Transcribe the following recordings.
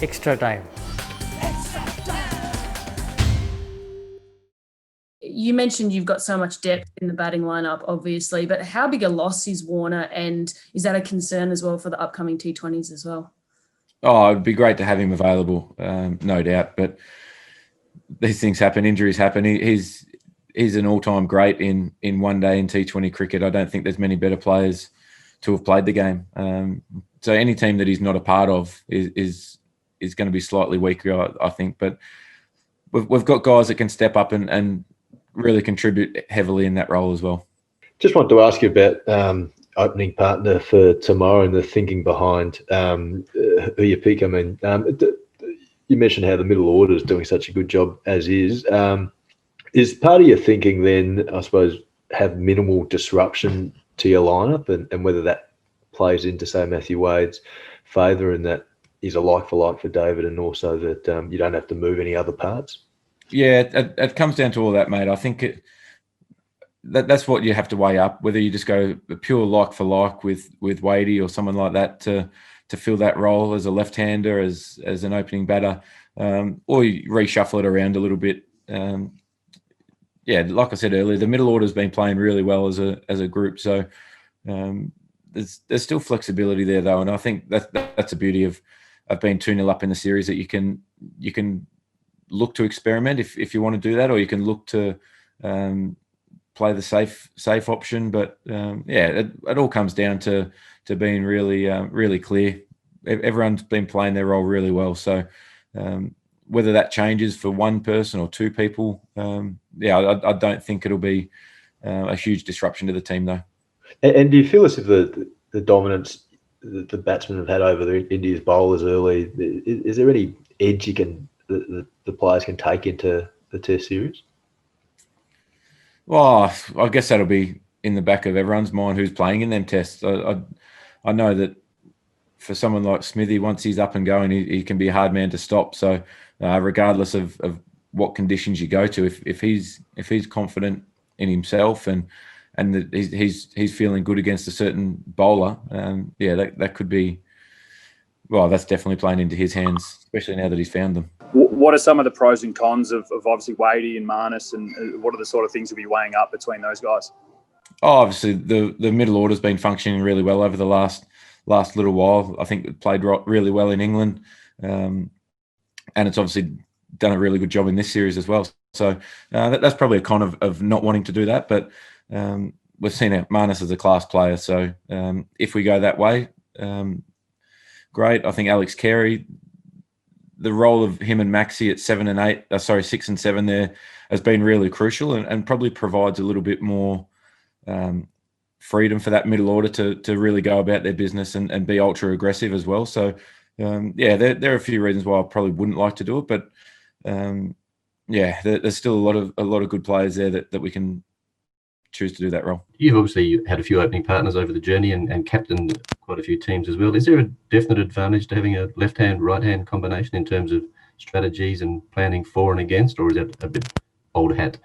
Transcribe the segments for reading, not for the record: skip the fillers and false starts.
extra time. You mentioned you've got so much depth in the batting lineup, obviously, but how big a loss is Warner, and is that a concern as well for the upcoming T20s as well? Oh, it'd be great to have him available, no doubt. But these things happen, injuries happen. He's an all-time great in one day in T20 cricket. I don't think there's many better players to have played the game. So any team that he's not a part of is going to be slightly weaker, I think. But we've got guys that can step up and really contribute heavily in that role as well. Just wanted to ask you about opening partner for tomorrow and the thinking behind who you pick. I mean, you mentioned how the middle order is doing such a good job as is. Is part of your thinking then, I suppose, have minimal disruption to your lineup and whether that plays into, say, Matthew Wade's favour and that is a like for David, and also that you don't have to move any other parts? Yeah, it comes down to all that, mate. I think that's what you have to weigh up, whether you just go pure like for like with Wadey or someone like that to fill that role as a left-hander, as an opening batter, or you reshuffle it around a little bit. Yeah, like I said earlier, the middle order's been playing really well as a group. So there's still flexibility there, though, and I think that's the beauty of being 2-0 up in the series, that you can look to experiment if you want to do that, or you can look to play the safe option. But yeah, it all comes down to being really clear. Everyone's been playing their role really well. So whether that changes for one person or two people, I don't think it'll be a huge disruption to the team, though. And do you feel as if the dominance the batsmen have had over the India's bowlers early, is there any edge the players can take into the Test series? Well, I guess that'll be in the back of everyone's mind who's playing in them tests. I know that for someone like Smithy, once he's up and going, he can be a hard man to stop. So regardless of what conditions you go to, if he's confident in himself and that he's feeling good against a certain bowler, that could be, well, that's definitely playing into his hands, especially now that he's found them. What are some of the pros and cons of obviously Wadey and Marnus, and what are the sort of things you'll be weighing up between those guys? Oh, obviously the middle order's been functioning really well over the last little while. I think it played really well in England, and it's obviously done a really good job in this series as well. So that's probably a con of not wanting to do that. But we've seen Marnus as a class player. So if we go that way, great. I think Alex Carey, the role of him and Maxi at 6 and 7 there has been really crucial and probably provides a little bit more freedom for that middle order to really go about their business and be ultra aggressive as well. So there are a few reasons why I probably wouldn't like to do it, but there's still a lot of good players there that we can choose to do that role. You've obviously had a few opening partners over the journey and captained quite a few teams as well. Is there a definite advantage to having a left-hand, right-hand combination in terms of strategies and planning for and against, or is that a bit old hat?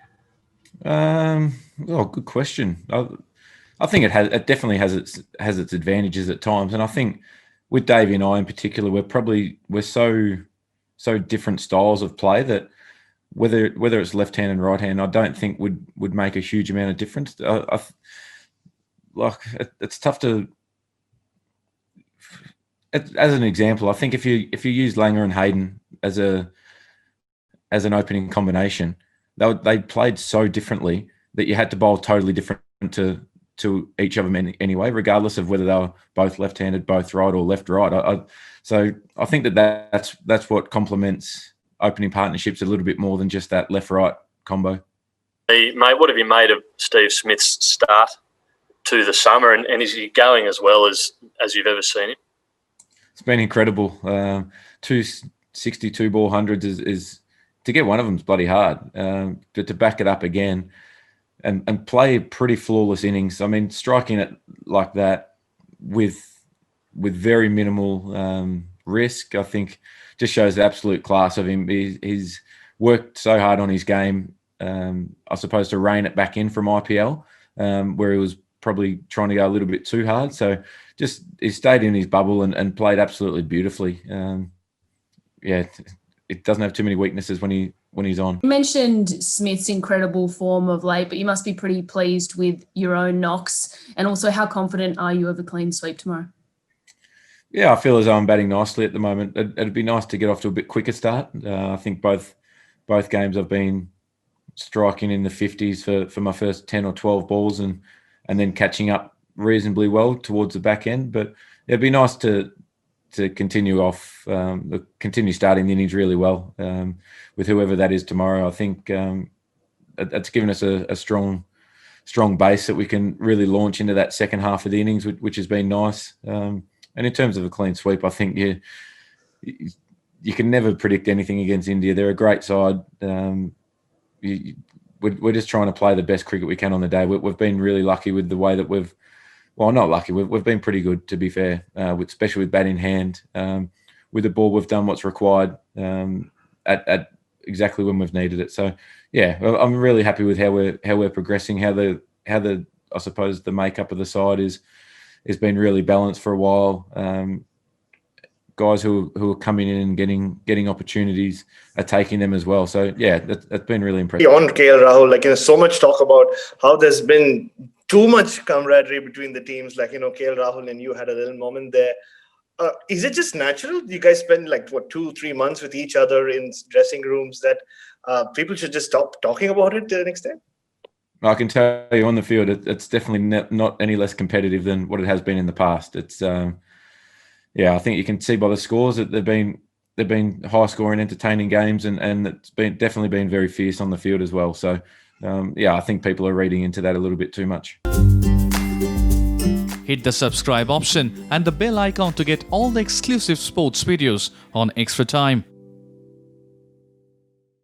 Good question. I think it definitely has its advantages at times, and I think with Davey and I in particular, we're so different styles of play that whether it's left hand and right hand, I don't think would make a huge amount of difference. It's tough to. As an example, I think if you use Langer and Hayden as an opening combination, they played so differently that you had to bowl totally different to each of them anyway, regardless of whether they were both left-handed, both right, or left-right. So I think that's what complements opening partnerships a little bit more than just that left-right combo. Hey, mate, what have you made of Steve Smith's start to the summer, and is he going as well as you've ever seen him? It's been incredible. 262 ball hundreds is to get one of them is bloody hard. But to back it up again and play pretty flawless innings. I mean, striking it like that with very minimal risk, I think, just shows the absolute class of him. He's worked so hard on his game, I suppose, to rein it back in from IPL, where he was probably trying to go a little bit too hard. So just he stayed in his bubble and played absolutely beautifully. it doesn't have too many weaknesses when he's on. You mentioned Smith's incredible form of late, but you must be pretty pleased with your own knocks. And also, how confident are you of a clean sweep tomorrow? Yeah, I feel as though I'm batting nicely at the moment. It'd be nice to get off to a bit quicker start. I think both games I've been striking in the 50s for my first 10 or 12 balls and then catching up reasonably well towards the back end. But it'd be nice to continue starting the innings really well with whoever that is tomorrow. I think it's given us a strong base that we can really launch into that second half of the innings, which has been nice. And in terms of a clean sweep, I think you can never predict anything against India. They're a great side. We're just trying to play the best cricket we can on the day. We've been really lucky with the way that not lucky. We've been pretty good, to be fair, especially with bat in hand. With the ball, we've done what's required at exactly when we've needed it. So, yeah, I'm really happy with how we're progressing. How the I suppose the makeup of the side has been really balanced for a while. Guys who are coming in and getting opportunities are taking them as well. So yeah, that's been really impressive. On KL Rahul, so much talk about how there's been too much camaraderie between the teams. KL Rahul and you had a little moment there. Is it just natural? You guys spend 2-3 months with each other in dressing rooms that people should just stop talking about it to an extent? I can tell you on the field, it's definitely not any less competitive than what it has been in the past. It's I think you can see by the scores that they've been high scoring, entertaining games, and it's definitely been very fierce on the field as well. So I think people are reading into that a little bit too much. Hit the subscribe option and the bell icon to get all the exclusive sports videos on Extra Time.